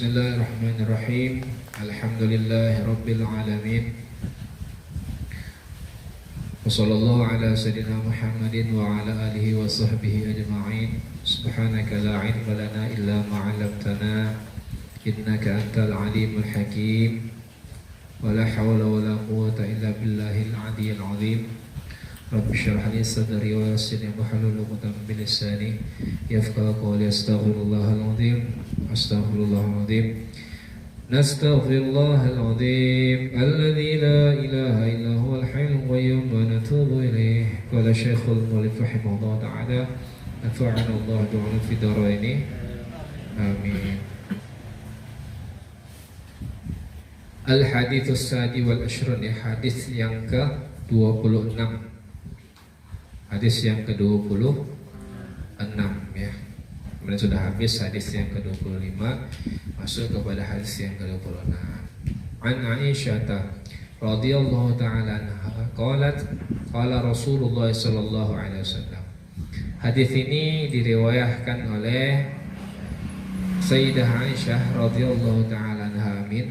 Bismillahirrahmanirrahim. Alhamdulillahirabbil alamin. Wassallallahu ala sayyidina Muhammadin wa ala alihi wa sahbihi ajma'in. Subhanaka la ilma lana illa ma 'allamtana innaka antal alimul hakim. Wa la hawla wa la quwwata illa billahil aliyyil azim. Rabbi shrah li sadri wa yassir li wahlul 'uqdatam min lisani yafqahu qawli. Astaghfirullahal azim. Astaghfirullahal azim. Nastaghfirullahal azim alladzi la ilaha illa huwal hayyul qayyum wa natubu ilaih. Qala Syekhul Mu'allif rahimahullah ta'ala, nafa'ana Allah bi'ulum fid dharain. Amin. Al-hadits sadi wal ashrun, hadis yang ke-26. Hadis yang ke-26 ya. Kemudian sudah habis hadis yang ke-25, masuk kepada hadis yang ke-26. An Aisyah radhiyallahu ta'ala anha qalat qala Rasulullah sallallahu alaihi wasallam. Hadis ini diriwayatkan oleh Sayyidah Aisyah radhiyallahu ta'ala anha, amin,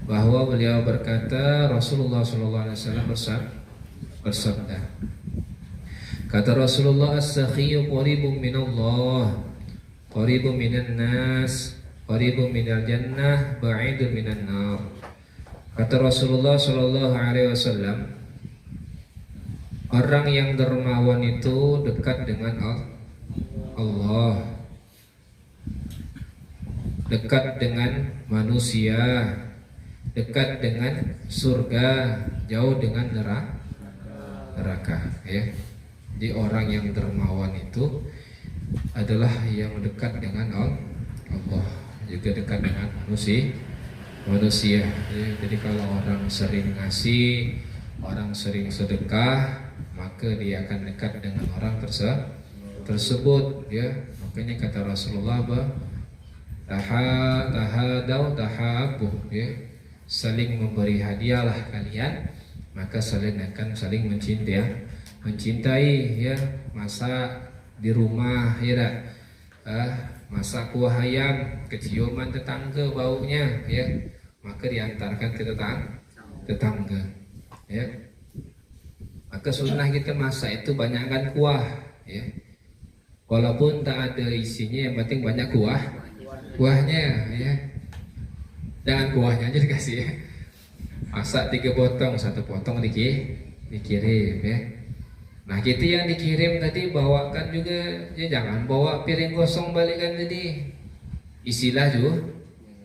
bahwa beliau berkata, Rasulullah sallallahu alaihi wasallam bersabda, kata Rasulullah, as-sakhiyyu qaribun minallah, qaribun minan nas, qaribun minal jannah, ba'idun minan nar. Kata Rasulullah sallallahu alaihi wasallam, orang yang dermawan itu dekat dengan Allah, dekat dengan manusia, dekat dengan surga, jauh dengan neraka ya. Jadi orang yang dermawan itu adalah yang dekat dengan Allah, juga dekat dengan manusia. Jadi kalau orang sering ngasih, orang sering sedekah, maka dia akan dekat dengan orang tersebut ya. Makanya kata Rasulullah, tahabu ya, saling memberi hadiahlah kalian, maka akan saling mencintai ya. Masak di rumah ya dak, masak kuah ayam, keciuman tetangga baunya ya, maka diantarkan ke tetangga ya. Maka sunnah kita masak itu banyakkan kuah ya, walaupun tak ada isinya, yang penting banyak kuahnya ya. Jangan kuahnya aja dikasih ya. Masak 3 potong, 1 potong dikirim ya. Nah kita yang dikirim tadi bawakan juga ya, jangan bawa piring kosong balikan tadi. Isilah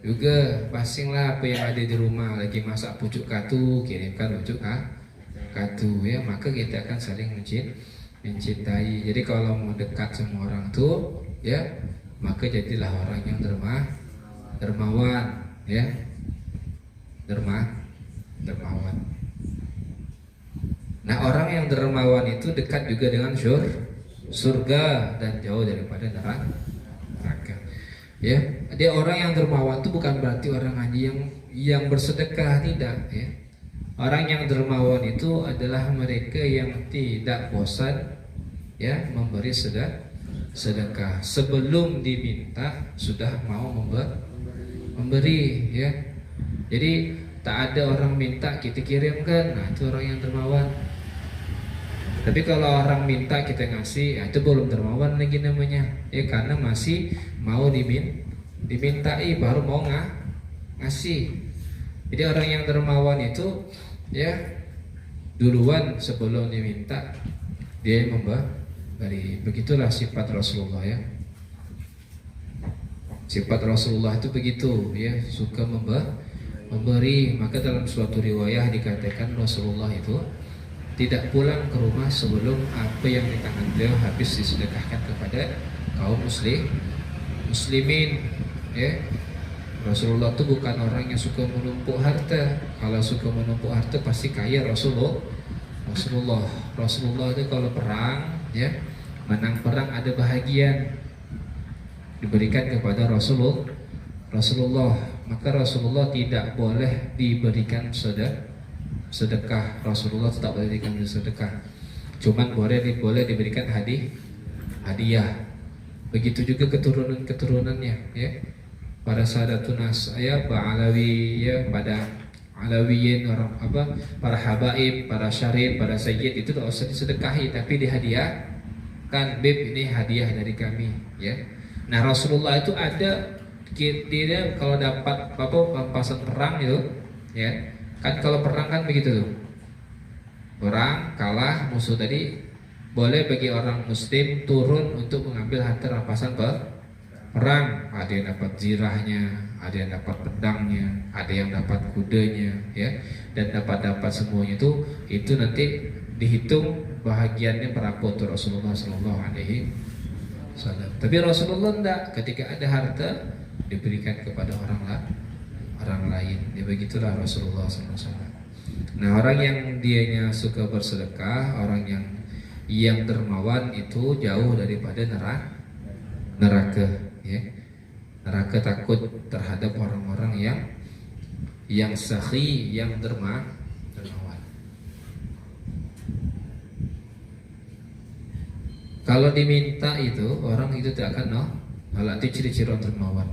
juga pasinglah apa yang ada di rumah. Lagi masak pucuk katu, kirimkan pucuk katu ya. Maka kita akan saling mencintai. Jadi kalau mau dekat sama orang tuh ya, maka jadilah orang yang dermawan ya. Dermawan. Nah orang yang dermawan itu dekat juga dengan surga dan jauh daripada neraka ya. Dia orang yang dermawan itu bukan berarti orang haji yang bersedekah, tidak ya. Orang yang dermawan itu adalah mereka yang tidak bosan ya memberi sedekah. Sebelum diminta sudah mau memberi ya. Jadi tak ada orang minta kita kirimkan, nah itu orang yang dermawan. Tapi kalau orang minta kita ngasih, itu belum dermawan lagi namanya ya, karena masih mau dimintai baru mau ngasih. Jadi orang yang dermawan itu ya duluan sebelum diminta dia memberi. Begitulah sifat Rasulullah ya. Sifat Rasulullah itu begitu ya, suka memberi. Maka dalam suatu riwayah dikatakan Rasulullah itu tidak pulang ke rumah sebelum apa yang di tangan beliau habis disedekahkan kepada kaum muslimin ya. Rasulullah itu bukan orang yang suka menumpuk harta. Kalau suka menumpuk harta pasti kaya Rasulullah itu kalau perang ya, menang perang ada bahagian diberikan kepada Rasulullah. Maka Rasulullah tidak boleh diberikan sedekah. Rasulullah tidak boleh diberikan sedekah, cuman boleh diberikan hadiah. Begitu juga keturunannya ya. para sadatun nas ya, para Alawi ya, pada Alawiyin orang apa, para habaib, para syarif, para sayyid itu tidak usah disedekahi tapi dihadiahkan. Bib, ini hadiah dari kami ya. Nah Rasulullah itu ada dia kalau dapat apa pampasan perang itu ya, kan kalau perang kan begitu tuh, perang kalah musuh tadi boleh bagi orang muslim turun untuk mengambil harta rampasan perang. Ada yang dapat zirahnya, ada yang dapat pedangnya, ada yang dapat kudanya ya, dan dapat semuanya itu nanti dihitung bahagiannya berapa untuk Rasulullah Sallallahu Alaihi Wasallam. Tapi Rasulullah tidak, ketika ada harta diberikan kepada orang lain. Ya begitulah Rasulullah Sallallahu Alaihi Wasallam. Nah orang yang dianya suka bersedekah, orang yang dermawan itu jauh daripada neraka ya. Neraka takut terhadap orang-orang yang sakhi, yang dermawan. Kalau diminta itu orang itu tidak akan nolak. Itu ciri-ciri orang dermawan.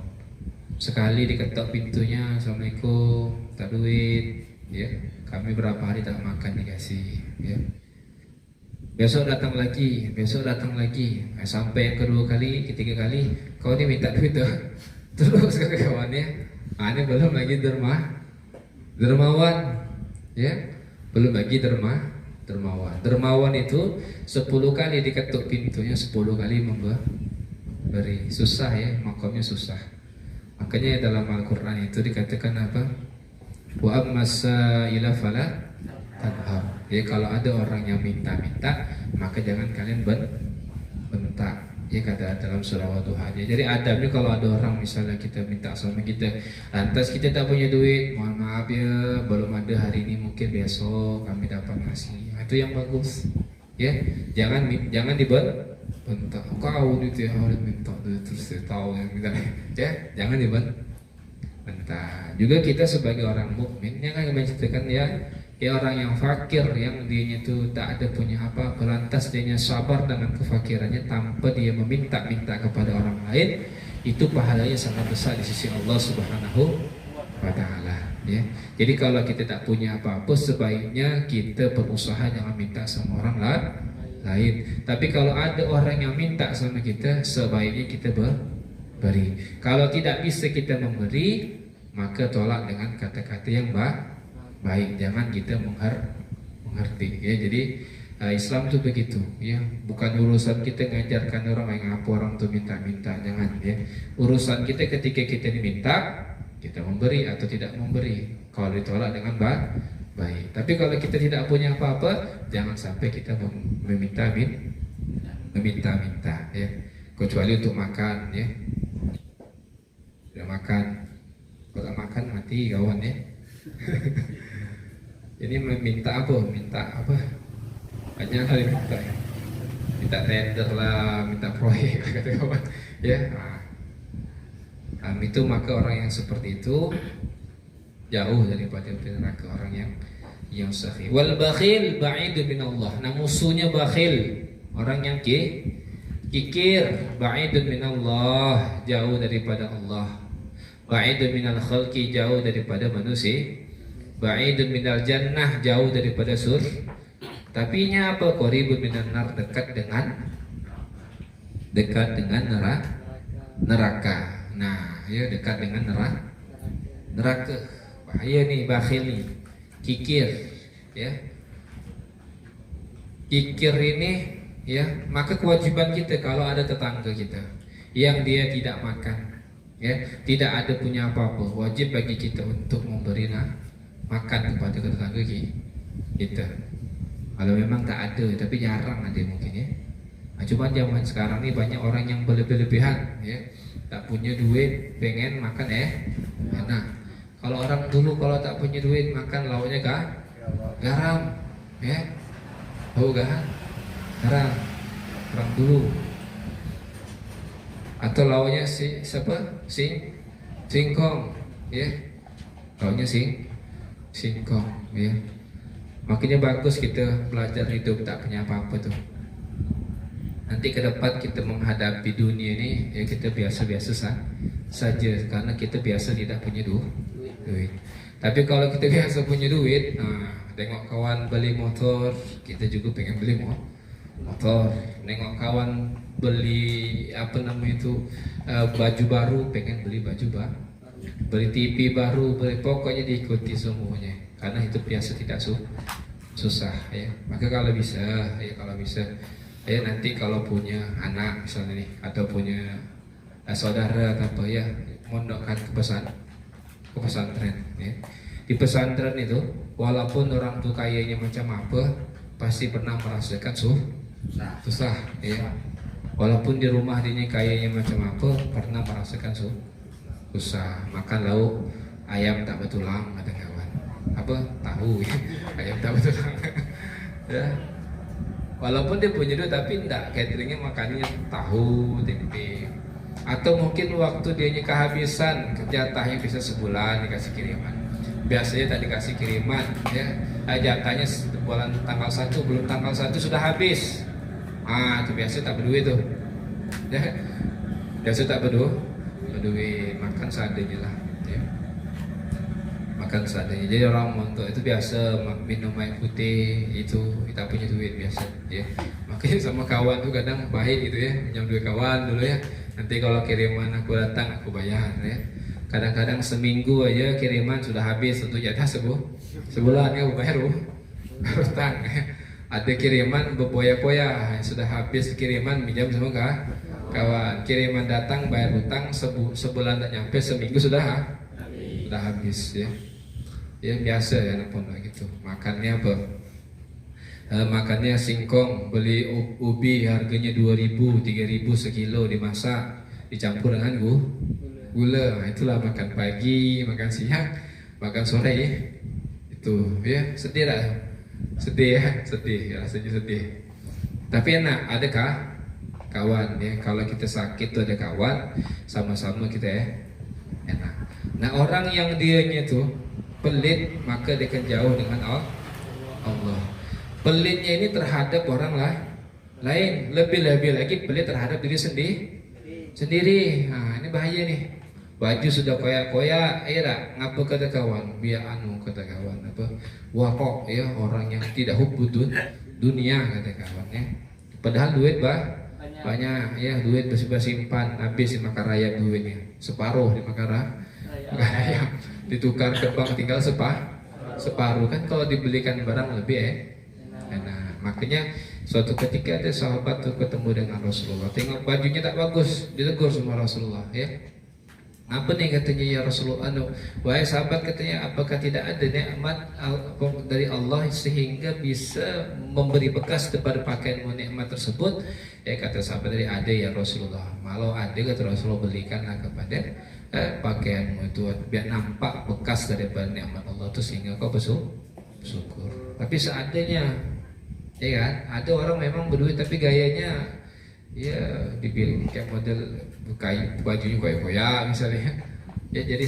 Sekali diketok pintunya, assalamualaikum, tak duit ya, kami berapa hari tak makan dikasih ya. Besok datang lagi, sampai yang kedua kali, ketiga kali, kau ini minta duit tuh. Terus ke kawannya, ini belum lagi dermawan, ya, belum lagi dermawan. Dermawan itu 10 kali diketuk pintunya, 10 kali memberi. Susah ya, makamnya susah. Makanya dalam Al-Quran itu dikatakan apa? Wa ammasa ila fala tanhar. Ya kalau ada orang yang minta-minta, maka jangan kalian bentak. Ya kata dalam surah Wadduha. Jadi adabnya kalau ada orang misalnya kita minta sama kita, lantas kita tak punya duit, mohon maaf ya, belum ada hari ini, mungkin besok kami dapat ngasih. Itu yang bagus. Ya, jangan dibentak. Kau itu ya harus minta terus tahu yang minta. Ya, jangan dibentak. Juga kita sebagai orang mukmin jangan menceritakan ya orang yang fakir, yang dianya itu tak ada punya apa, lantas dianya sabar dengan kefakirannya tanpa dia meminta-minta kepada orang lain, itu pahalanya sangat besar di sisi Allah Subhanahu wa Ta'ala ya. Jadi kalau kita tak punya apa-apa, sebaiknya kita berusaha jangan minta sama orang lain. Tapi kalau ada orang yang minta sama kita, sebaiknya kita beri. Kalau tidak bisa kita memberi, maka tolak dengan kata-kata yang baik, jangan kita mengerti ya. Jadi Islam itu begitu ya, bukan urusan kita ngajarkan orang yang apa orang tuh minta-minta, jangan ya. Urusan kita ketika kita diminta, kita memberi atau tidak memberi. Kalau ditolak dengan baik. Tapi kalau kita tidak punya apa-apa, jangan sampai kita meminta-minta ya, kecuali untuk makan ya. Sudah makan, kalau makan mati kawan ya. Jadi minta apa? Banyak kali minta ya. Minta tender lah, minta proyek kata kawan ya. Itu maka orang yang seperti itu jauh daripada neraka, orang yang sakhir. Wal bakhil ba'idun minallah. Nah musuhnya bakhil, orang yang kikir, ba'idun minallah, jauh daripada Allah. Ba'idun minal khalqi, jauh daripada manusia. Ba'idun minal jannah, jauh daripada Tapi nya apa? Qaribun minan nar, dekat dengan neraka. Nah, ya dekat dengan neraka. Bahaya nih bakhil nih, kikir ya. Kikir ini ya, maka kewajiban kita kalau ada tetangga kita yang dia tidak makan ya, tidak ada punya apa-apa, wajib bagi kita untuk memberi makan kepada tetangga kita. Kalau memang tak ada, tapi jarang ada mungkin ya. Nah, cuma zaman sekarang ini banyak orang yang berlebihan ya, tak punya duit pengen makan enak. Kalau orang dulu kalau tak punya duit makan lauknya garam ya, tahu garam orang dulu. Atau lauknya singkong ya, lauknya singkong ya. Makanya bagus kita belajar hidup tak punya apa-apa tuh. Nanti ke depan kita menghadapi dunia ini ya, kita biasa-biasa saja karena kita biasa tidak punya duit. Tapi kalau kita biasa punya duit, nah, tengok kawan beli motor, kita juga pengen beli motor. Nengok kawan beli apa namanya itu baju baru, pengen beli baju baru. Beli TV baru, pokoknya diikuti semuanya. Karena itu biasa tidak susah ya. Maka kalau bisa ya nanti kalau punya anak misalnya nih atau punya saudara atau apa ya, mondokkan ke pesantren ya. Di pesantren itu walaupun orang tua kayanya macam apa, pasti pernah merasakan susah ya. Walaupun di rumah dia kayanya macam apa, pernah merasakan susah. Makan lauk ayam tak betulang kata kawan. Apa? Tahu ya. Ayam tak betulang. Ya. Walaupun dia punya duit tapi enggak, cateringnya makannya tahu, tempe. Atau mungkin waktu dia kehabisan, jatahnya bisa sebulan dikasih kiriman. Biasanya tak dikasih kiriman ya. Jatahnya bulan tanggal 1, belum tanggal 1 sudah habis. Itu biasa tak berduit tuh. Ya. Biasa tak berduit, makan seadanya lah ya. Makan seadanya. Jadi orang montok itu biasa minum air putih itu kita punya duit biasa ya. Makanya sama kawan tuh kadang baik gitu ya, pinjam duit kawan dulu ya. Nanti kalau kiriman aku datang aku bayar ya. Kadang-kadang seminggu aja kiriman sudah habis untuk jatah sebulan ya, aku bayar hutang ya. Ada kiriman berpoya-poya sudah habis kiriman minjam sama kawan. Kiriman datang bayar hutang sebulan tak nyampe, seminggu sudah habis ya. Ya biasa ya anak pondok gitu. Makannya apa? Makannya singkong, beli ubi harganya 2.000, 3.000 sekilo, dimasak, dicampur dengan gula. Itulah makan pagi, makan siang, makan sore ya. Itu ya, sedih lah. Sedih ya, rasanya sedih. Tapi enak, adakah kawan ya? Kalau kita sakit tuh ada kawan, sama-sama kita ya enak. Nah orang yang dianya tuh pelit, maka dia akan jauh dengan Allah. Pelitnya ini terhadap orang lain, lebih-lebih lagi pelit terhadap diri sendiri. Nah ini bahaya nih. Baju sudah koyak-koyak, ya ngapa kata kawan? Biar kata kawan apa? Wah kok ya orang yang tidak hubud dunia kata kawan ya. Padahal duit banyak ya, duit simpan habis dimakan rakyat duitnya, separuh dimakan rakyat, ditukar ke bank tinggal separuh kan. Kalau dibelikan barang lebih enak. Makanya suatu ketika ada sahabat tuh ketemu dengan Rasulullah, tengok bajunya tak bagus, ditegur sama Rasulullah ya. Apa nih katanya ya Rasulullah? Wahai sahabat katanya, apakah tidak ada nikmat dari Allah sehingga bisa memberi bekas kepada pakaianmu nikmat tersebut? Ya kata sahabat tadi, ada ya Rasulullah. Kalau ada kata Rasulullah, belikanlah kepada pakaianmu itu biar nampak bekas daripada nikmat Allah itu sehingga kau bersyukur. Tapi seadanya, ya kan? Ada orang memang berduit tapi gayanya ya dibilang kayak model bajunya koyak-koyak misalnya ya. Jadi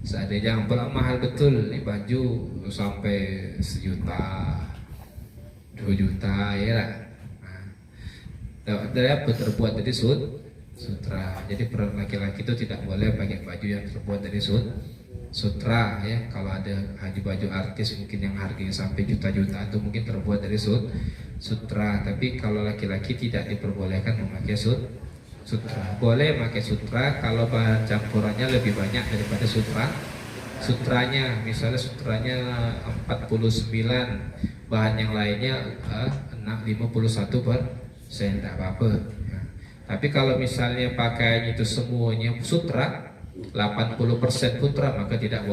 seadanya, jangan mahal betul nih baju sampai 1 juta 2 juta ya lah. Dari apa terbuat dari sutra. Jadi peran laki-laki itu tidak boleh pakai baju yang terbuat dari sutra ya. Kalau ada baju artis mungkin yang harganya sampai juta-juta itu mungkin terbuat dari sutra. Tapi kalau laki-laki tidak diperbolehkan memakai sutra. Boleh memakai sutra kalau bahan campurannya lebih banyak daripada sutranya. Misalnya sutranya 49, bahan yang lainnya 51%, tidak apa-apa ya. Tapi kalau misalnya pakaian itu semuanya sutra, 80% sutra, maka tidak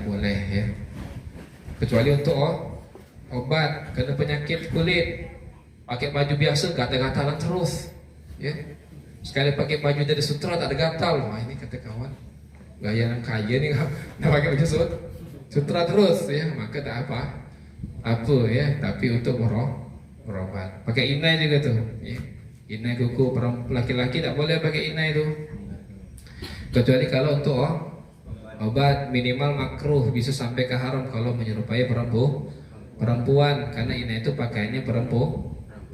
boleh ya. Kecuali untuk obat kena penyakit kulit, pakai baju biasa gatal-gatalan terus ya. Sekali pakai baju dari sutra tak ada gatal. Wah ini kata kawan gaya yang kaya nih, nggak pakai baju sutra terus ya, maka tak apa ya. Tapi untuk berobat pakai inai juga tuh ya. Inai kuku laki-laki tak boleh pakai inai itu, kecuali kalau untuk obat. Minimal makruh, bisa sampai ke haram kalau menyerupai perempuan, karena inai itu pakaiannya perempuan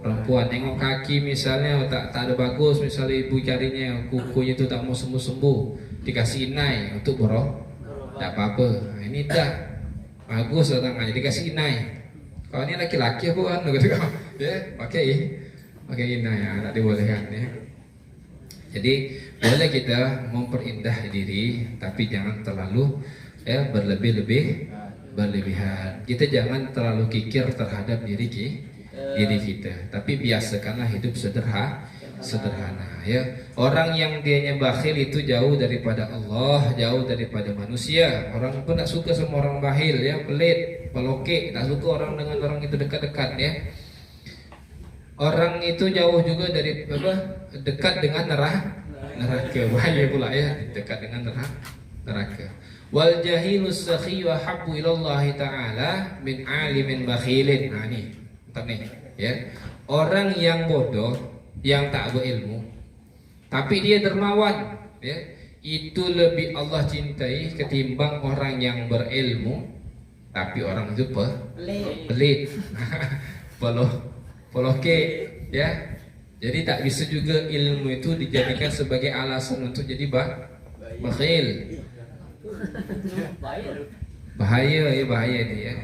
Perempuan tengok kaki misalnya tak ada bagus, misalnya ibu carinya kukunya itu tak mau sembuh-sembuh, dikasih inai untuk tak apa-apa. Nah, ini tak bagus tangannya dikasih inai. Kalau ini laki-laki aku kan gitu kan, ya pakai inai ya, tak dibolehkan ya. Jadi boleh kita memperindah diri, tapi jangan terlalu berlebihan. Kita jangan terlalu kikir terhadap diri kita, tapi biasakanlah hidup sederhana ya. Orang yang dianya bakhil itu jauh daripada Allah, jauh daripada manusia. Orang pun tak suka sama orang bakhil ya, pelit, peloke, tak suka orang dengan orang itu dekat-dekat ya. Orang itu jauh juga dari dekat dengan neraka, bahaya pula ya, dekat dengan neraka. Wal jahilus sakhiyyu habbu ilallah ta'ala min alimin bakhilin. Nah nih, nih ya. Orang yang bodoh, yang tak berilmu, tapi dia dermawan, ya, itu lebih Allah cintai ketimbang orang yang berilmu, tapi orang itu pelit, poloke, ya. Jadi tak bisa juga ilmu itu dijadikan sebagai alasan untuk jadi bakhil. Bahaya ini ya.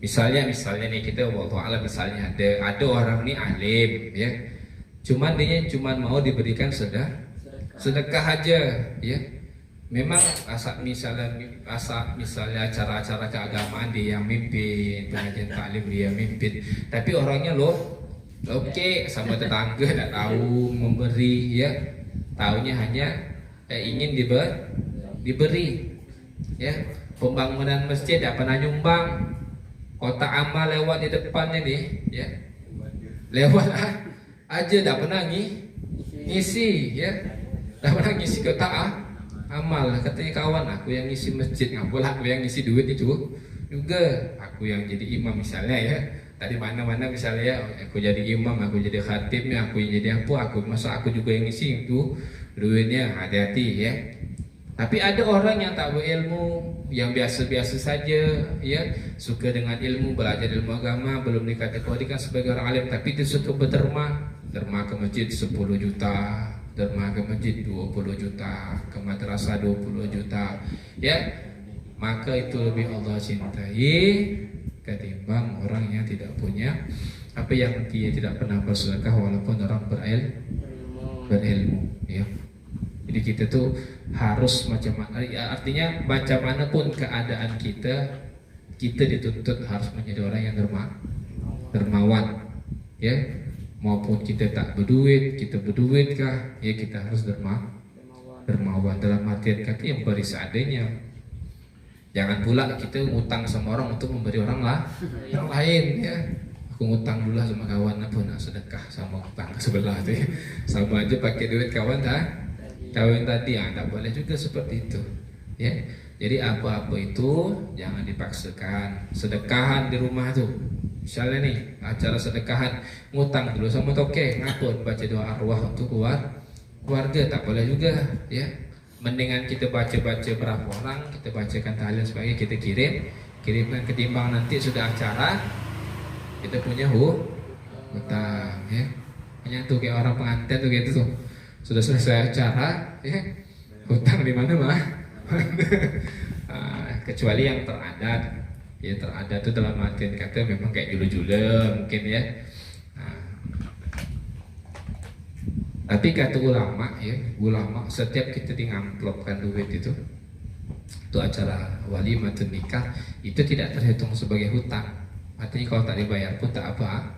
Misalnya nih kita wallahu misalnya ada orang nih alim ya. Dia cuma mau diberikan sedekah aja ya. Memang misalnya acara-acara keagamaan dia yang mimpin, pengajian taklim dia mimpin, tapi orangnya oke sama tetangga, tak tahu memberi ya. Taunya hanya ingin diberi ya. Pembangunan masjid tak pernah nyumbang, kotak amal lewat di depannya nih ya, lewat aja tak pernah ngisi ya, tak pernah ngisi kotak amal. Katanya kawan aku yang ngisi masjid, ngapalah aku yang ngisi duit itu juga, aku yang jadi imam misalnya ya. Tadi mana-mana misalnya aku jadi imam, aku jadi khatibnya, aku yang jadi masa aku juga yang ngisi itu duitnya. Hati-hati ya. Tapi ada orang yang tak berilmu, yang biasa-biasa saja ya, suka dengan ilmu, belajar ilmu agama, belum dikategorikan sebagai orang alim, tapi dia suka berderma ke masjid 10 juta, derma ke masjid 20 juta, ke madrasah 20 juta ya. Maka itu lebih Allah cintai ketimbang orang yang tidak punya yang dia tidak pernah bersedekah walaupun orang berilmu ya. Jadi kita tuh harus macam mana, artinya macam mana pun keadaan kita dituntut harus menjadi orang yang dermawan ya. Maupun kita tak berduit, kita berduit kah ya, kita harus dermawan dalam artian kata yang beri seadanya. Jangan pula kita ngutang sama orang untuk memberi orang lain ya. Aku ngutang dulu sama kawan apa nak sedekah sama tetangga sebelah tu ya. Sama aja pakai duit kawan tadi tak boleh juga seperti itu ya. Jadi apa-apa itu jangan dipaksakan. Sedekahan di rumah tuh, misalnya nih acara sedekahan, ngutang dulu sama toke, ngapun baca doa arwah untuk keluarga, tak boleh juga ya. Mendingan kita baca-baca berapa orang, kita bacakan tahlil sebagai kita kirimkan, ketimbang nanti sudah acara kita punya hutang ya. Hanya tuh kayak orang pengantin tuh gitu tuh, sudah selesai acara ya, hutang di mana mah. Kecuali yang teradat ya, teradat itu dalam artian kata memang kayak jule-jule mungkin ya. Tapi kata ulama setiap kita ngamplopkan duit itu acara walimah atau nikah, itu tidak terhitung sebagai hutang. Artinya kalau tak dibayar pun tak apa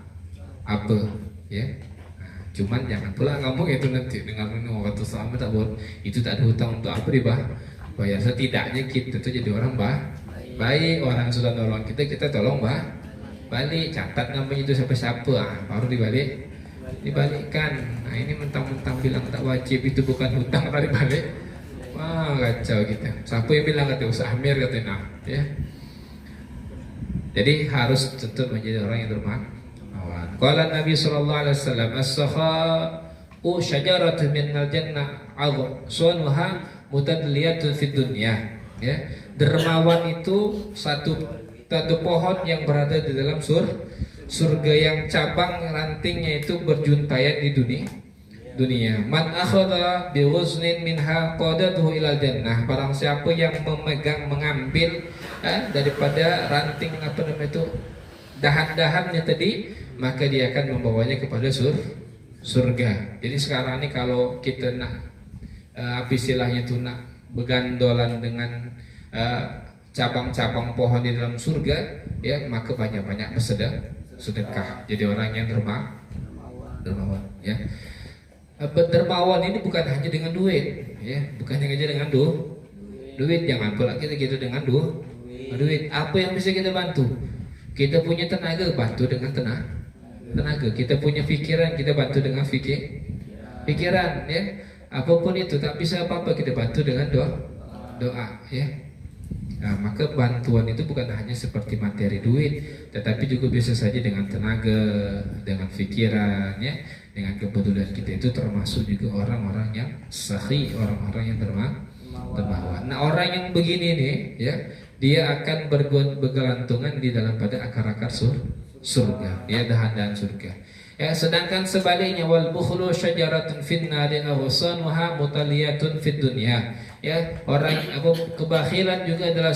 ya. Cuman jangan pula ngomong itu nanti dengan waktu selama tak buat itu tak ada hutang untuk apa bayar. Setidaknya kita tuh jadi orang baik, orang sudah nolong kita tolong balik. Catat namanya itu siapa baru dibalikkan. Nah ini mentang-mentang bilang tak wajib, itu bukan hutang, tadi balik. Wah kacau kita. Siapa yang bilang kata usaha Amir katanya ya. Jadi harus tentu menjadi orang yang dermawan. Qala Nabi sallallahu alaihi wasallam as-sakha'u syajaratun minal jannah 'adsunuha mutadliyatun fid dunya ya. Dermawan itu satu satu pohon yang berada di dalam surga yang cabang rantingnya itu berjuntaian di dunia. Man akhadha bi ghusnin minha qadatuhu ilal jannah. Barang siapa yang mengambil daripada ranting itu dahan-dahannya tadi, maka dia akan membawanya kepada surga. Jadi sekarang ini kalau kita nak istilahnya itu nak begandolan dengan cabang-cabang pohon di dalam surga, ya, maka banyak-banyak sedekah. Jadi orang yang dermawan, ya. Dermawan ini bukan hanya dengan duit, ya, bukan hanya dengan duit. Jangan pula kita dengan duit. Apa yang bisa kita bantu? Kita punya tenaga, bantu dengan tenaga. Kita punya pikiran, kita bantu dengan pikiran, ya. Apapun itu tak bisa apa-apa, kita bantu dengan doa, ya. Nah, maka bantuan itu bukan hanya seperti materi duit, tetapi juga bisa saja dengan tenaga, dengan pikiran, ya, dengan kepedulian kita. Itu termasuk juga orang-orang yang sahih, orang-orang yang dermawan. Nah, orang yang begini nih, ya, dia akan bergelantungan di dalam pada akar-akar surga, ya, dahan-dahan surga. Ya, sedangkan sebaliknya wal bukhlu syajaratun finnari aghsanuha mutaliyatun fid dunya. Ya, orang kebakhilan juga adalah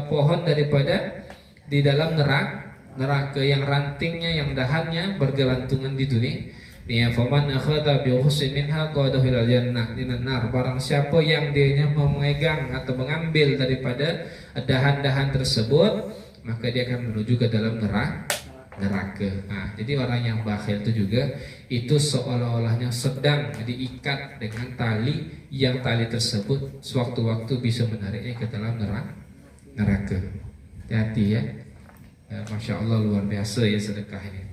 pohon daripada di dalam neraka yang rantingnya, yang dahannya bergelantungan di dunia. Ya, faman akhadha bi ghusnin minha qadahu ilal jannah dinan nar. Barang siapa yang dia memegang atau mengambil daripada dahan-dahan tersebut, maka dia akan menuju ke dalam neraka. Nah, jadi orang yang bakhil itu juga itu seolah-olahnya sedang diikat dengan tali, yang tali tersebut sewaktu-waktu bisa menariknya ke dalam neraka. Hati-hati, ya. Masya Allah, luar biasa ya sedekah ini.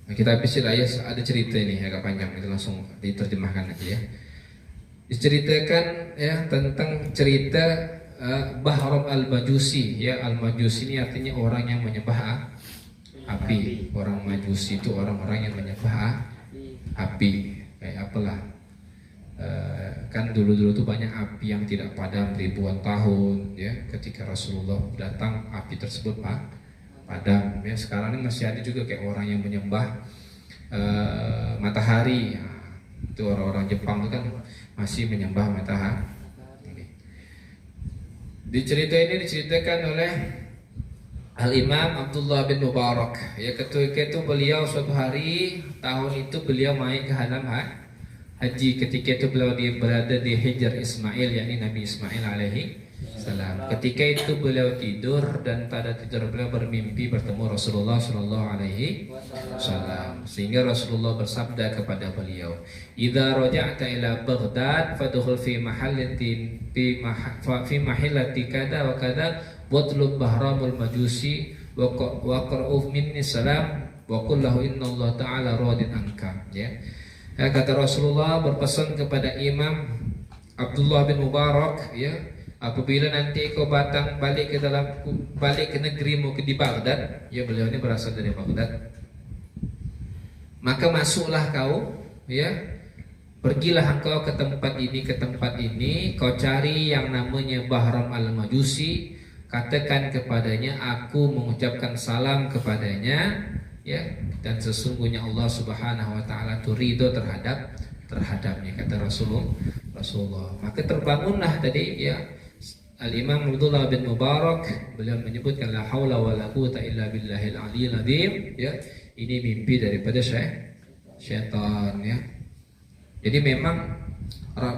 Nah, kita habis ya, ada cerita ini agak panjang, itu langsung diterjemahkan aja, ya. Diceritakan, ya, tentang cerita Bahram al-Majusi, ya. Al-Majusi ini artinya orang yang menyembah api. Orang Majusi itu orang-orang yang menyembah api. Kayak apalah, kan dulu-dulu tuh banyak api yang tidak padam ribuan tahun, ya. Ketika Rasulullah datang, api tersebut padam, ya. Sekarang ini masih ada juga kayak orang yang menyembah matahari. Nah, itu orang-orang Jepang itu kan masih menyembah matahari. Di cerita ini diceritakan oleh Al-Imam Abdullah bin Mubarak, ya. Ketika itu beliau suatu hari tahun itu beliau main ke haram haji. Ketika itu beliau berada di Hijr Ismail, yakni Nabi Ismail alaihi salam. Ketika itu beliau tidur, dan pada tidur beliau bermimpi bertemu Rasulullah sallallahu alaihi wasallam. Sehingga Rasulullah bersabda kepada beliau, "Idza raja'ta ila Baghdad fadkhul fi mahallatin fi mahillati kada wa kada watlub Bahramul Majusi wa qra'u minni salam wa qul lahu innallaha ta'ala radin anka." Ya. Kata Rasulullah berpesan kepada Imam Abdullah bin Mubarak, ya, apabila nanti kau balik ke negerimu di Baghdad, ya, beliau ini berasal dari Baghdad, maka masuklah kau, ya, pergilah engkau ke tempat ini, kau cari yang namanya Bahram al-Majusi, katakan kepadanya aku mengucapkan salam kepadanya, ya, dan sesungguhnya Allah Subhanahu wa taala itu ridho terhadapnya, kata Rasulullah. Maka terbangunlah tadi, ya, Al-Imam Abdullah bin Mubarak, beliau menyebutkan la haula wala quwata illa billahil aliyil azim, ya. Ini mimpi daripada syaitan, ya. Jadi memang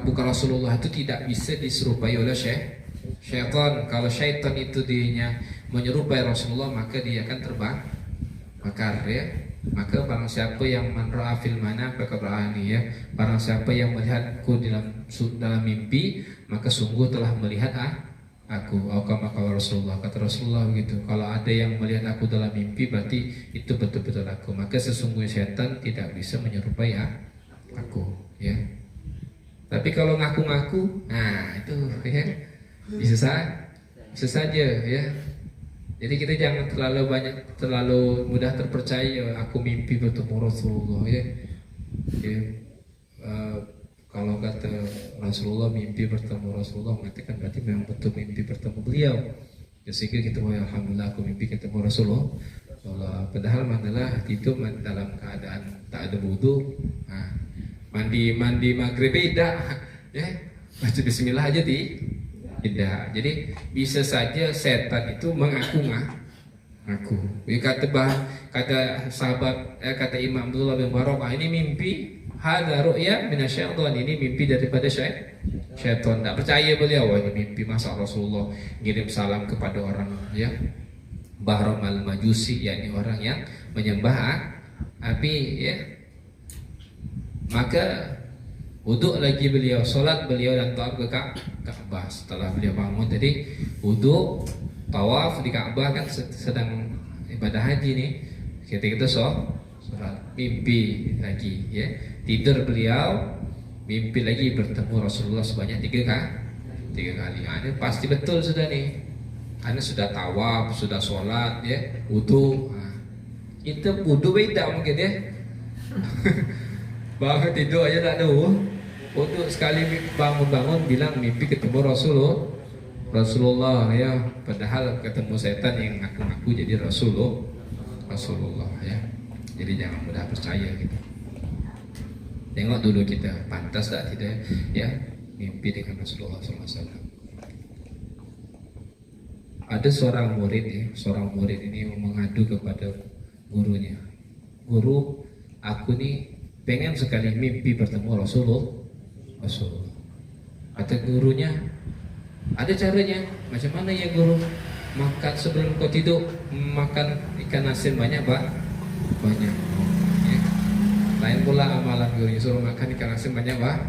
bukan Rasulullah itu tidak bisa diserupai oleh syaitan. Kalau syaitan itu dia menyerupai Rasulullah, maka dia akan terbang makar, ya. Maka barang siapa yang manra'a fil manam faqad ya, barang siapa yang melihatku dalam mimpi, maka sungguh telah melihat aku. Kalau Rasulullah, kata Rasulullah begitu. Kalau ada yang melihat aku dalam mimpi, berarti itu betul-betul aku. Maka sesungguhnya setan tidak bisa menyerupai aku, ya. Tapi kalau ngaku-ngaku, nah itu, ya, bisa saja, ya. Jadi kita jangan terlalu mudah terpercaya. Aku mimpi bertemu Rasulullah, ya. Kalau kata Rasulullah mimpi bertemu Rasulullah, berarti memang betul mimpi bertemu beliau. sehingga kita mau alhamdulillah aku mimpi ketemu Rasulullah. Padahal manalah itu dalam keadaan tak ada wudu. Mandi maghrib tidak, ya baca Bismillah aja tidak. Jadi bisa saja setan itu mengaku. Ya, kata sahabat, kata Imam Abdullah bin Barakah, ini mimpi. Hada ru'ya minasyaitan, ini mimpi daripada syaitan. Tak percaya beliau, ini mimpi masa Rasulullah ngirim salam kepada orang, ya, Bahram al-Majusi, yakni orang yang menyembah api, ya. Maka wuduk lagi beliau, solat beliau dan tawaf ke Ka'bah. Setelah beliau bangun tadi wuduk, tawaf di Ka'bah, kan sedang ibadah haji nih. Ketika itu sholat, mimpi lagi, ya. Tidur beliau, mimpi lagi bertemu Rasulullah sebanyak 3 kali. Ini pasti betul sudah nih. Karena sudah tawaf, sudah sholat, ya, wudu. Kita wudu beda mungkin, ya. Bangun tidur aja tak ada wudu, sekali bangun bilang mimpi ketemu Rasulullah, ya. Padahal ketemu setan yang ngaku-ngaku jadi Rasulullah, ya. Jadi jangan mudah percaya gitu. Tengok dulu kita pantas tak tidak, ya, mimpi dengan Rasulullah SAW. Ada seorang murid ini mengadu kepada gurunya. Guru, aku nih pengen sekali mimpi bertemu Rasulullah. Kata gurunya, ada caranya. Macam mana ya guru? Makan sebelum kau tidur, makan ikan asin banyak, Pak. Banyak. Ya. Lain pula amalan gurunya, suruh makan ikan asin banyak, Pak.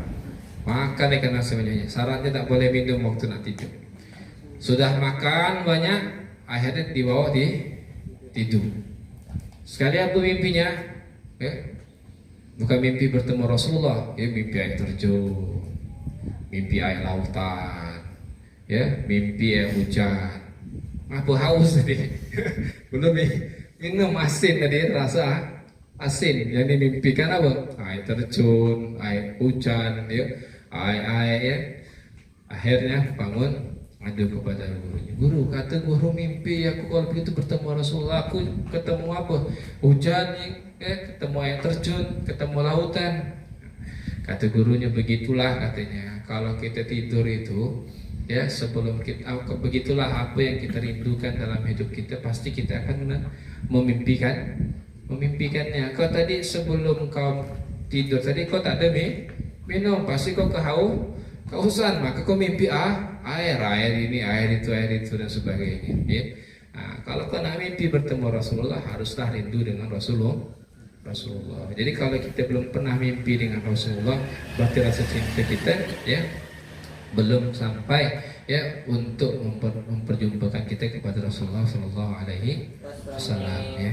Makan ikan asin banyak. Syaratnya tak boleh minum waktu nak tidur. Sudah makan banyak, akhirnya dibawa tidur. Sekali apa mimpinya? Ya. Bukan mimpi bertemu Rasulullah, ya, mimpi air terjun, mimpi air lautan, ya, mimpi air hujan. Apa haus tadi? Belum minum asin tadi, rasa asin. Yang dimimpikan apa? Air terjun, air hujan, ya, air, ya. Akhirnya bangun, ngadu kepada gurunya. Guru, kata guru mimpi aku kalau begitu bertemu Rasulullah, aku ketemu apa? Hujan, ya, ketemu air terjun, ketemu lautan. Kata gurunya, begitulah katanya. Kalau kita tidur itu, ya, sebelum kita, begitulah apa yang kita rindukan dalam hidup kita, pasti kita akan memimpikannya. Kau tadi sebelum kau tidur tadi kau tak ada minum, pasti kau kehausan, maka kau mimpi air ini, air itu dan sebagainya, ya. Kalau kau nak mimpi bertemu Rasulullah, haruslah rindu dengan Rasulullah. Jadi kalau kita belum pernah mimpi dengan Rasulullah, berarti rasa cinta kita, ya, belum sampai, ya, untuk memperjumpakan kita kepada Rasulullah Sallallahu Alaihi Wasallam, ya.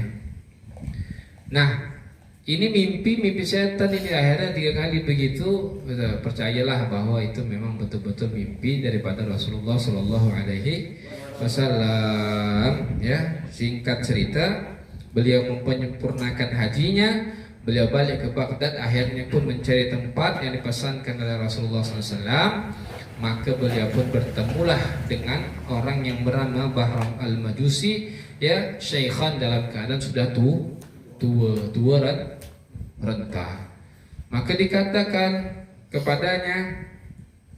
Nah, ini mimpi setan ini akhirnya 3 kali begitu. Percayalah bahwa itu memang betul-betul mimpi daripada Rasulullah Sallallahu Alaihi Wasallam, ya. Singkat cerita, beliau menyempurnakan hajinya, beliau balik ke Baghdad, akhirnya pun mencari tempat yang dipesankan oleh Rasulullah SAW. Maka beliau pun bertemulah dengan orang yang bernama Bahram al-Majusi, ya, syekhan dalam keadaan sudah tua renta. Maka dikatakan kepadanya,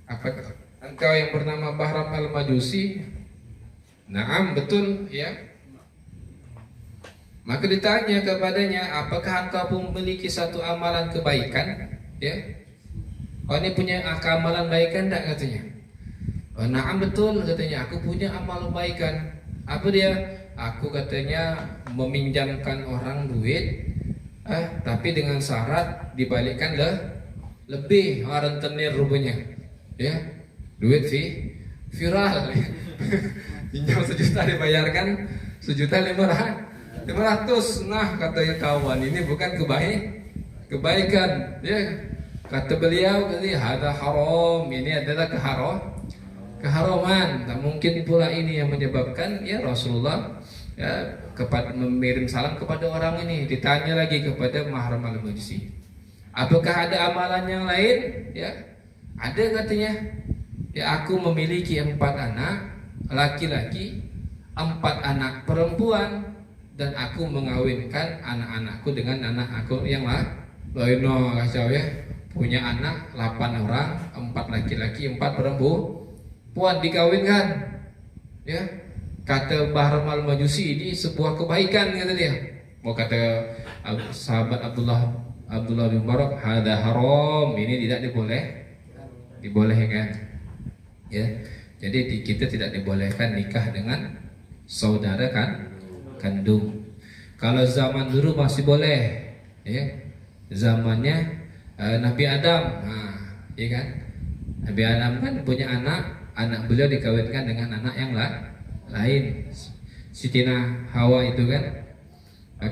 apakah engkau yang bernama Bahram al-Majusi? Naam, betul, ya. Maka ditanya kepadanya, apakah engkau pun memiliki satu amalan kebaikan, ya? Oh, ini punya amalan kebaikan tak, katanya? Oh, naam, betul, katanya, aku punya amalan kebaikan. Apa dia? Aku, katanya, meminjamkan orang duit, tapi dengan syarat dibalikkan lebih rentenir rupanya, ya. Duit viral. Pinjam 1 juta dibayarkan 1.500.000. Nah, katanya kawan, ini bukan kebaikan, ya. Kata beliau, hada haram, ini adalah keharaman. Tak mungkin pula ini yang menyebabkan, ya, Rasulullah, ya, mengirim salam kepada orang ini. Ditanya lagi kepada Bahram al-Majusi, apakah ada amalan yang lain? Ya, ada, katanya. Ya, aku memiliki 4 anak laki-laki, 4 anak perempuan dan aku mengawinkan anak-anakku dengan anak aku yang lain. No, kacau ya. Punya anak 8 orang, 4 laki-laki, 4 perempuan dikawinkan. Ya. Kata Bahram Al-Majusi ini sebuah kebaikan kata dia. Mau kata sahabat Abdullah bin Mubarak, hada haram, ini tidak dibolehkan. Ya. Jadi kita tidak dibolehkan nikah dengan saudara kandung. Kalau zaman dulu masih boleh, ya. Zamannya Nabi Adam, ya kan? Nabi Adam kan punya anak beliau dikawinkan dengan anak yang lain. Siti Hawa itu kan,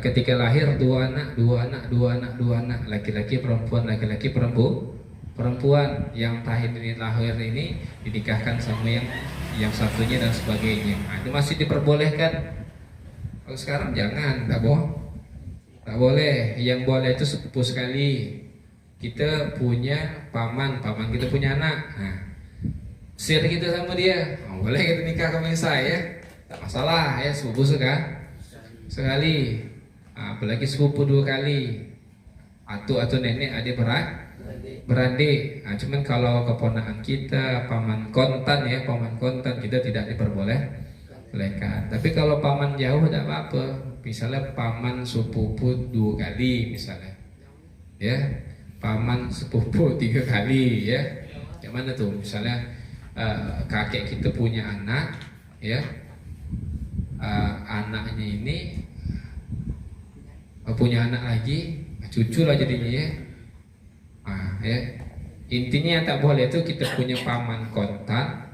ketika lahir 2 anak, laki-laki perempuan, laki-laki perempuan. Yang terakhir ini lahir ini dinikahkan sama yang satunya dan sebagainya. Itu masih diperbolehkan. Kalau sekarang jangan, tak boleh. Yang boleh itu sepupu sekali. Kita punya paman kita punya anak. Share kita sama dia, boleh kita nikah sama saya, tak masalah ya, sepupu sekali. Apalagi sepupu 2 kali, atau nenek adik beradik. Cuman kalau keponakan kita paman kontan kita tidak diperbolehkan. Tapi kalau paman jauh tidak apa-apa. Misalnya paman sepupu 2 kali misalnya, ya. Paman sepupu 3 kali, ya. Yang mana tuh? Misalnya kakek kita punya anak, ya. Anaknya ini punya anak lagi, cucu lah jadinya, ya. Ya. Intinya yang tak boleh itu kita punya paman kontan,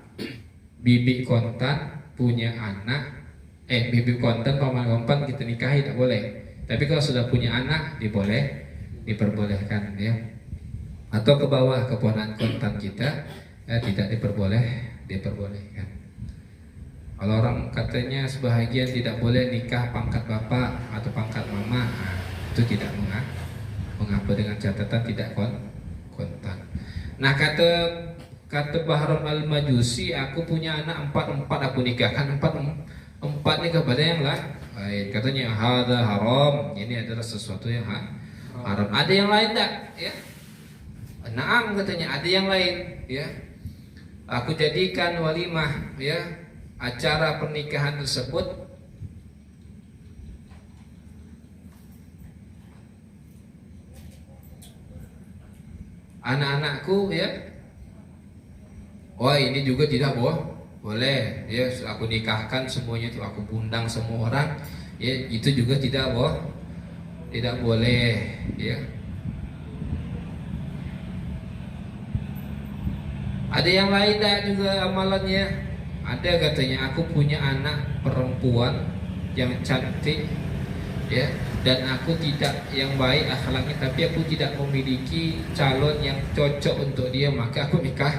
bibi kontan punya anak, bibi kontan, paman kontan kita nikahi tak boleh. Tapi kalau sudah punya anak diperbolehkan, ya. Atau ke bawah keponakan kontan kita tidak diperbolehkan. Kalau orang katanya sebahagian tidak boleh nikah pangkat bapak atau pangkat mama, itu tidak mengapa dengan catatan tidak kontan. Nah, kata Bahram Al-Majusi, aku punya anak 4 aku nikahkan 4 ini kepada yang lain. Katanya hada haram, ini adalah sesuatu yang haram. Ada yang lain tak? Ya. Naam, katanya ada yang lain, ya. Aku jadikan walimah, ya, acara pernikahan tersebut anak-anakku, ya. Wah, ini juga tidak boleh, ya. Aku nikahkan semuanya itu, aku undang semua orang, ya. Itu juga tidak boleh, ya. Ada yang lain tak juga amalannya? Ada, katanya aku punya anak perempuan yang cantik, ya, dan aku tidak yang baik akhlaknya, tapi aku tidak memiliki calon yang cocok untuk dia, maka aku nikah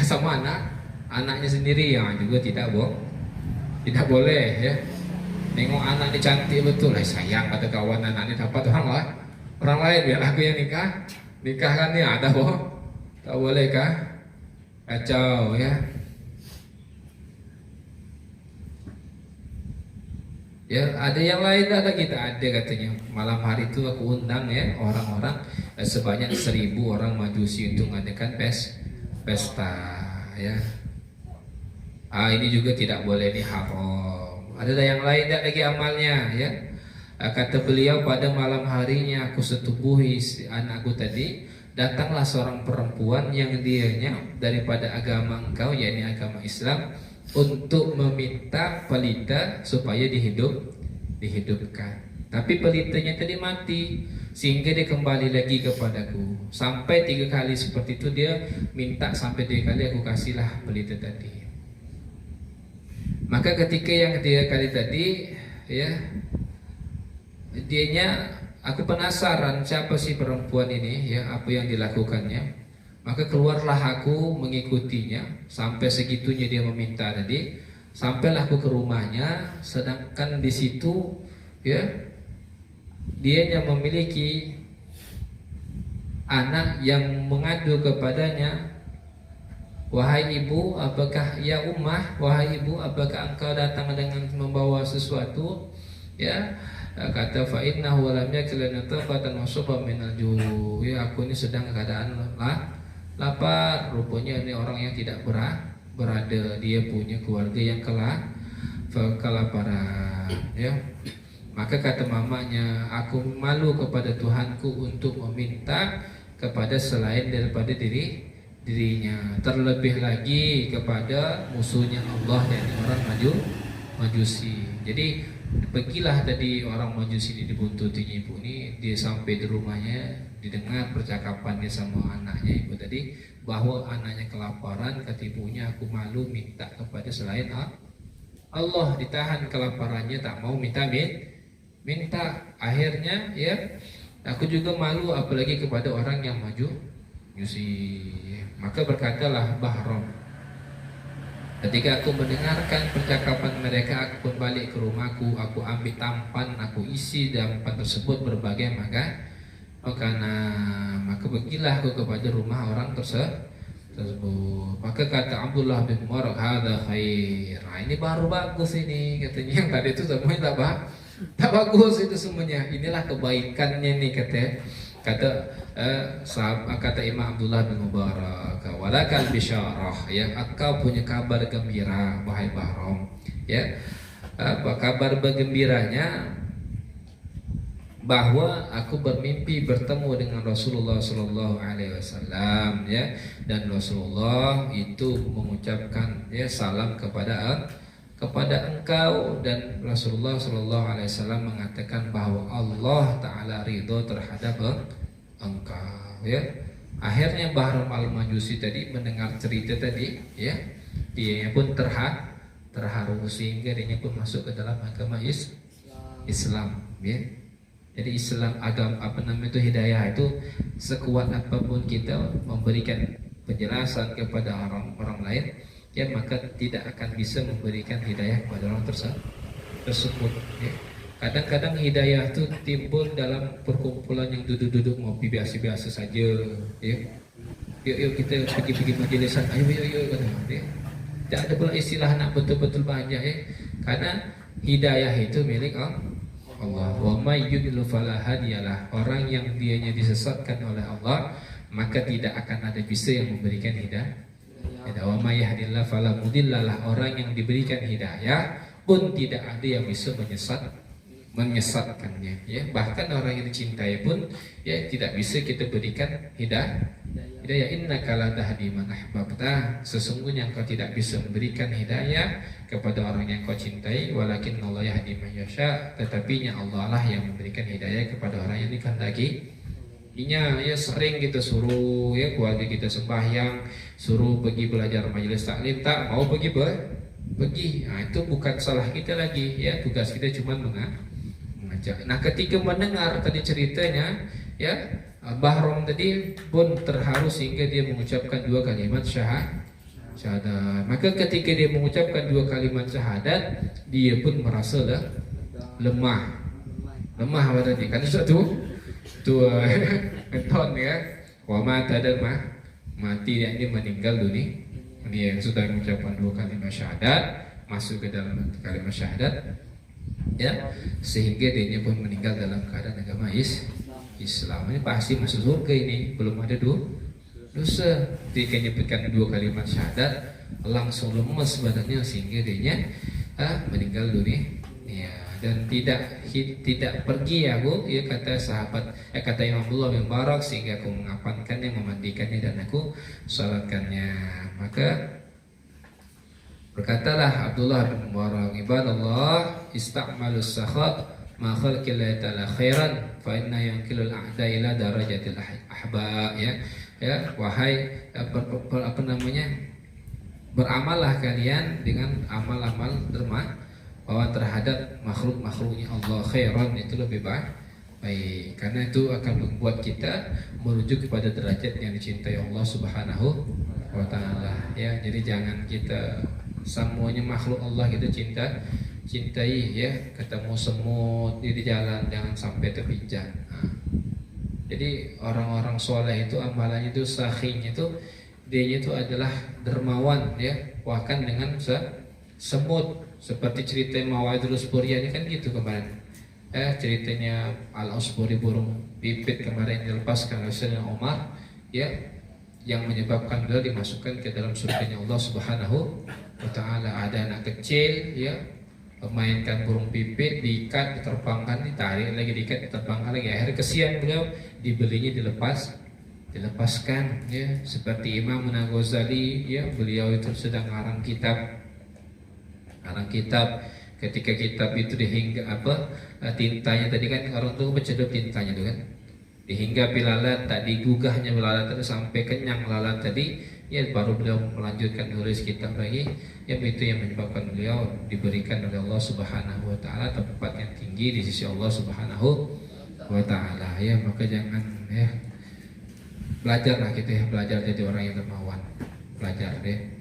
sama anaknya sendiri, yang juga tidak boleh, ya. Nengok anaknya cantik betul, sayang kata kawan anaknya dapat orang lain, biar aku yang nikahkan ya, ada tak boleh kah? Kacau, ya. Ya, ada yang lain ada kita ada katanya. Malam hari itu aku undang, ya, orang-orang sebanyak 1000 orang Majusi untuk mengadakan pesta, ya. Ini juga tidak boleh, ini haram. Ada yang lain tak lagi amalnya, ya. Kata beliau, pada malam harinya aku setubuhi anakku tadi. Datanglah seorang perempuan yang dianya daripada agama engkau, yakni agama Islam, untuk meminta pelita supaya dihidupkan. Tapi pelitanya tadi mati, sehingga dia kembali lagi kepadaku. Sampai 3 kali seperti itu dia minta, sampai 3 kali aku kasihlah pelita tadi. Maka ketika yang 3 kali tadi, ya, dianya, aku penasaran siapa sih perempuan ini, ya, apa yang dilakukannya. Maka keluarlah aku mengikutinya sampai segitunya dia meminta tadi. Sampailah aku ke rumahnya, sedangkan di situ, ya, dia yang memiliki anak yang mengadu kepadanya Wahai ibu, apakah ya ummah, wahai ibu, apakah engkau datang dengan membawa sesuatu? Ya, kata fa innahu lam yakil nataqatan wa subha minal ju'. Ya, aku ini sedang keadaan lapar. Rupanya ini orang yang tidak berada, dia punya keluarga yang kelaparan. Ya, maka kata mamanya, aku malu kepada Tuhanku untuk meminta kepada selain daripada dirinya, terlebih lagi kepada musuhnya Allah, yakni orang Majusi. Jadi pergilah tadi orang Majusi ini dibuntutinya ibu ini, dia sampai di rumahnya, didengar percakapannya sama anaknya ibu tadi, bahwa anaknya kelaparan. Kata ibunya, aku malu minta kepada selain Allah, ditahan kelaparannya, tak mau minta. Akhirnya ya, aku juga malu apalagi kepada orang yang Majusi. Maka berkatalah Bahram, ketika aku mendengarkan percakapan mereka, aku pun balik ke rumahku. Aku ambil tampan, aku isi tampan tersebut berbagai makanan. Maka pergilah aku kepada rumah orang tersebut. Maka kata Abdullah bin Mubarak, hadza khair. Nah, ini baru bagus ini, katanya. Yang tadi itu semuanya tak bagus itu semuanya. Inilah kebaikannya nih, kata Imam Abdullah bin Mubarak, walakal bisyarah, ya, engkau punya kabar gembira wahai Bahram. Ya, apa kabar bergembiranya? Bahwa aku bermimpi bertemu dengan Rasulullah Sallallahu Alaihi Wasallam, ya, dan Rasulullah itu mengucapkan ya salam kepada engkau, dan Rasulullah Sallallahu Alaihi Wasallam mengatakan bahwa Allah Taala ridho terhadap engkau. Ya, akhirnya Bahram al-Majusi tadi mendengar cerita tadi, ya, dia pun terharu sehingga dia pun masuk ke dalam agama Islam. Ya. Jadi Islam, agama itu hidayah itu, sekuat apapun kita memberikan penjelasan kepada orang lain, ya, maka tidak akan bisa memberikan hidayah kepada orang tersebut. Ya. Kadang-kadang hidayah itu timbul dalam perkumpulan yang duduk-duduk ngopi biasa-biasa saja. Ya. Yuk kita pergi majlisan. Ayo. Ya. Tidak ada pula istilah nak betul-betul banyak. Ya. Karena hidayah itu milik Allah. Wa may yudlil fala hadiyalah. Orang yang dianya disesatkan oleh Allah, maka tidak akan ada bisa yang memberikan hidayah. Wa may yahdillahu fala mudhillalah. Orang yang diberikan hidayah pun tidak ada yang bisa menyesatkannya. Ya, bahkan orang yang dicintai pun ya tidak bisa kita berikan hidayah. Innaka la tahdi man ahbabta. Sesungguhnya engkau tidak bisa memberikan hidayah kepada orang yang kau cintai, walakin Allah yahdi man yasha. Tetapi Allah lah yang memberikan hidayah kepada orang yang dikehendaki. Ya, sering kita suruh ya keluarga kita sembahyang, suruh pergi belajar majelis taklim, tak mau pergi. Nah, itu bukan salah kita lagi, ya, tugas kita cuma mengajak. Nah, ketika mendengar tadi ceritanya, ya, Bahram tadi pun terharu sehingga dia mengucapkan 2 kalimat syahadat. Maka ketika dia mengucapkan 2 kalimat syahadat, dia pun merasa lemah berarti kan satu enton ya, wa mata dan mati, yang ini meninggal dunia. Dia yang sudah mengucapkan 2 kalimat syahadat, masuk ke dalam kalimat syahadat, ya, sehingga dia pun meninggal dalam keadaan agama Islam. Ini pasti masuk surga, ini belum ada dosa. Ketika menyebutkan 2 kalimat syahadat, langsung lemes badannya sehingga dia meninggal dunia. Ya, dan tidak pergi aku, ya, kata sahabat, kata Imam Abdullah bin Mubarak, sehingga aku mengapankannya, memandikannya, dan aku salatkannya. Maka berkatalah Abdullah bin Mubarak, ibadallah ista'malus sakhat ma khalqillah ta'ala khairan fa inna yanqilul a'da ila darajatil ahba. Ya, wahai beramallah kalian dengan amal-amal derma bahwa terhadap makhluk-makhluknya Allah khairan, itu lebih baik, karena itu akan membuat kita merujuk kepada derajat yang dicintai Allah Subhanahu wa taala. Ya, jadi jangan kita semuanya makhluk Allah kita cintai, ya, ketemu semut di jalan jangan sampai terpijak. Jadi orang-orang soleh itu amalannya itu saking itu dia itu adalah dermawan ya, bahkan dengan semut, seperti cerita Mawaidul Usburiyah ini kan gitu kemarin. Ceritanya Al-Usburi burung pipit kemarin dilepaskan oleh Sayyidina Umar ya, yang menyebabkan beliau dimasukkan ke dalam surganya Allah Subhanahu wa taala. Ada anak kecil ya, memainkan burung pipit, diikat, diterbangkan, ditarik lagi, diikat, diterbangkan lagi. Akhirnya kesian beliau, dibelinya dilepaskan ya. Seperti Imam Ghazali ya, beliau itu sedang ngarang kitab. Ketika kitab itu dihingga tintanya tadi kan orang tuh bercedok tintanya tuh kan, dihinggapi lalat, tak digugahnya lalat itu sampai kenyang lalat tadi ya, baru beliau melanjutkan nulis kitab lagi ya. Itu yang menyebabkan beliau diberikan oleh Allah Subhanahu wa taala tempat yang tinggi di sisi Allah Subhanahu wa taala ya. Maka jangan ya, belajarlah kita ya, belajar jadi orang yang dermawan, belajar deh.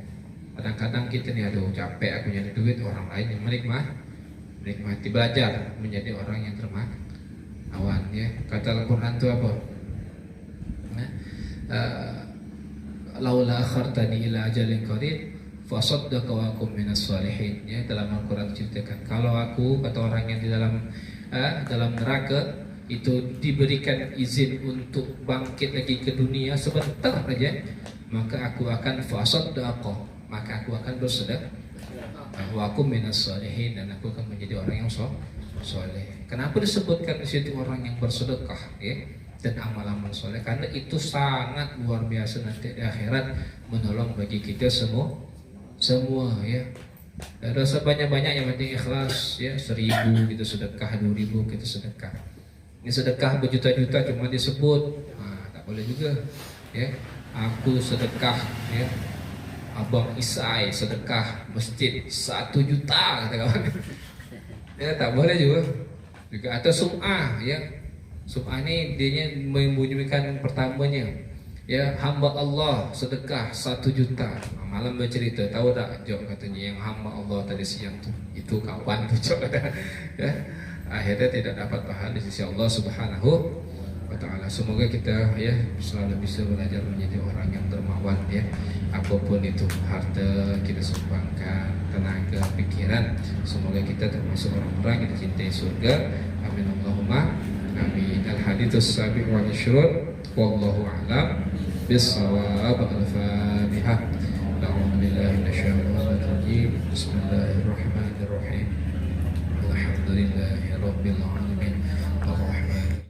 Kadang-kadang kita nih, aduh capek aku nyari duit, orang lain yang menikmati, belajar menjadi orang yang dermawan ya. Kata Al-Quran itu apa? Laula akhartani ila ajalin qarib fa saddaka wa akum minas shalihin ya. Dalam Al-Quran diceritakan, kalau aku, kata orang yang di dalam neraka itu diberikan izin untuk bangkit lagi ke dunia sebentar saja, maka aku akan fasaddaqa, maka aku akan bersedekah, wa akum minas shalihin, dan aku akan menjadi orang yang soleh. Kenapa disebutkan di situ orang yang bersedekah ya, dan amal-amal soleh? Karena itu sangat luar biasa nanti di akhirat, menolong bagi kita semua ya. Dan dosa banyak-banyak yang penting ikhlas ya. 1.000 kita sedekah, 2.000 kita sedekah. Ini sedekah berjuta-juta cuma disebut, tak boleh juga ya. Aku sedekah ya, Abang Isai sedekah masjid 1 juta kata kawan. Ya tak boleh juga. Atau sum'ah ya. Sum'ah ini dia membunyikan pertamanya ya, hamba Allah sedekah 1 juta. Malam bercerita, tahu tak Jok katanya yang hamba Allah tadi siang tuh, itu kawan tuh Jok kata ya. Akhirnya tidak dapat pahala di sisi Allah Subhanahu wa taala. Semoga kita ya selalu bisa belajar menjadi orang yang dermawan ya. Apapun itu, harta kita sumbangkan, tenaga, pikiran, semoga kita termasuk orang-orang yang dicintai surga. Amin Allahumma amin. Al-hadits sabi' wal 20 wallahu a'lam bis-shawab. Al-Fatihah. A'udzu billahi minasyaitonir rajim. Bismillahirrahmanirrahim. Alhamdulillahirabbil alamin.